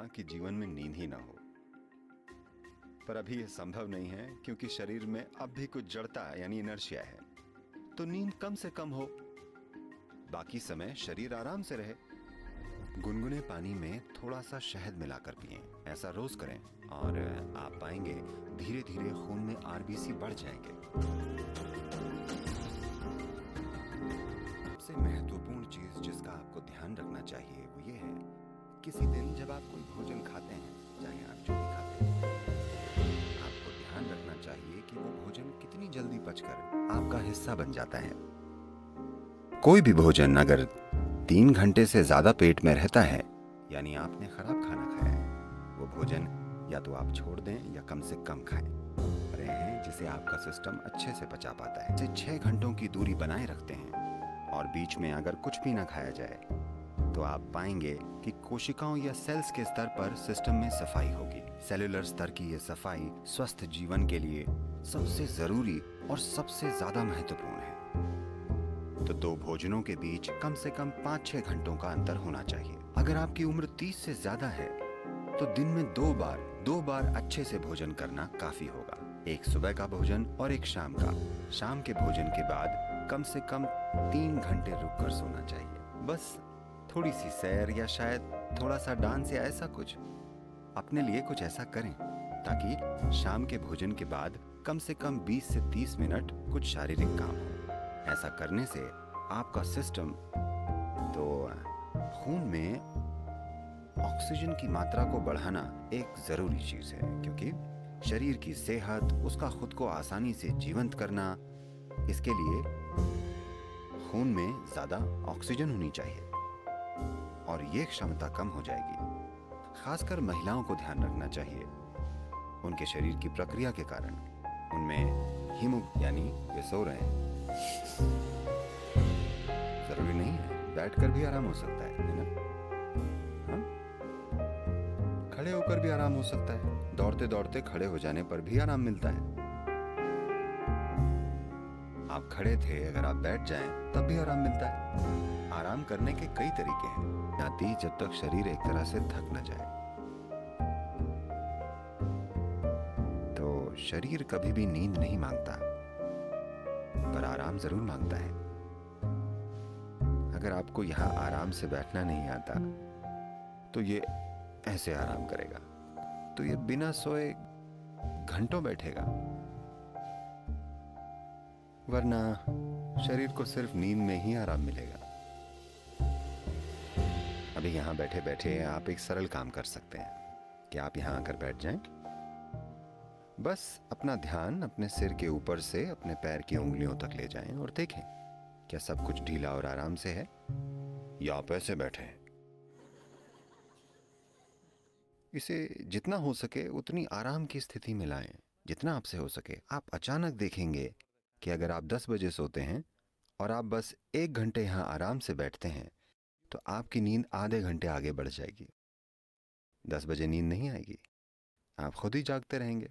कि जीवन में नींद ही ना हो, पर अभी यह संभव नहीं है क्योंकि शरीर में अब भी कुछ जड़ता यानी इनर्शिया है। तो नींद कम से कम हो, बाकी समय शरीर आराम से रहे। गुनगुने पानी में थोड़ा सा शहद मिलाकर पिएं, ऐसा रोज करें और आप पाएंगे धीरे धीरे खून में आरबीसी बढ़ जाएंगे। सबसे महत्वपूर्ण चीज जिसका आपको ध्यान रखना चाहिए वो ये है, किसी दिन जब आप कोई भोजन खाते हैं, चाहे आप जो भी खाते हैं, आपको ध्यान रखना चाहिए कि वो भोजन कितनी जल्दी पचकर आपका हिस्सा बन जाता है। कोई भी भोजन अगर 3 घंटे से ज्यादा पेट में रहता है, यानी आपने खराब खाना खाया है, वो भोजन या तो आप छोड़ दें या कम से कम खाएं। रहे हैं जिसे आपका सिस्टम अच्छे से पचा पाता है। 6 घंटों की दूरी बनाए रखते हैं और बीच में अगर कुछ भी ना खाया जाए तो आप पाएंगे कि कोशिकाओं या सेल्स के स्तर पर सिस्टम में सफाई होगी। सेलुलर स्तर की ये सफाई स्वस्थ जीवन के लिए सबसे जरूरी और सबसे ज्यादा महत्वपूर्ण है। तो 2 भोजनों के बीच कम से कम 5-6 घंटों का अंतर होना चाहिए। अगर आपकी उम्र 30 से ज्यादा है तो दिन में 2 बार अच्छे से भोजन करना काफी होगा। एक सुबह का भोजन और एक शाम का। शाम के भोजन के बाद कम से कम 3 घंटे रुककर सोना चाहिए। बस थोड़ी सी सैर या शायद थोड़ा सा डांस या ऐसा कुछ अपने लिए कुछ ऐसा करें ताकि शाम के भोजन के बाद कम से कम 20 से 30 मिनट कुछ शारीरिक काम हो। ऐसा करने से आपका सिस्टम तो खून में ऑक्सीजन की मात्रा को बढ़ाना एक जरूरी चीज है, क्योंकि शरीर की सेहत, उसका खुद को आसानी से जीवंत करना, इसके लिए खून में ज्यादा ऑक्सीजन होनी चाहिए और ये क्षमता कम हो जाएगी। खासकर महिलाओं को ध्यान रखना चाहिए, उनके शरीर की प्रक्रिया के कारण उनमें यानी वे सो रहे हैं। जरूरी नहीं है, बैठकर भी आराम हो सकता है ना? हाँ? खड़े होकर भी आराम हो सकता है। दौड़ते दौड़ते खड़े हो जाने पर भी आराम मिलता है। आप खड़े थे, अगर आप बैठ जाएं तब भी आराम मिलता है। आराम करने के कई तरीके हैं, आती जब तक शरीर एक तरह से थक न जाए। तो शरीर कभी भी नींद नहीं मांगता, पर आराम जरूर मांगता है। अगर आपको यहाँ आराम से बैठना नहीं आता तो ये ऐसे आराम करेगा, तो ये बिना सोए घंटों बैठेगा। वरना शरीर को सिर्फ नींद में ही आराम मिलेगा। अभी यहाँ बैठे बैठे आप एक सरल काम कर सकते हैं कि आप यहाँ आकर बैठ जाएं। बस अपना ध्यान अपने सिर के ऊपर से अपने पैर की उंगलियों तक ले जाएं और देखें क्या सब कुछ ढीला और आराम से है, या आप ऐसे बैठे हैं। इसे जितना हो सके उतनी आराम की स्थिति में लाएं, जितना आपसे हो सके। आप अचानक देखेंगे कि अगर आप 10 बजे सोते हैं और आप बस 1 घंटे यहाँ आराम से बैठते हैं तो आपकी नींद आधे घंटे आगे बढ़ जाएगी। 10 बजे नींद नहीं आएगी, आप खुद ही जागते रहेंगे।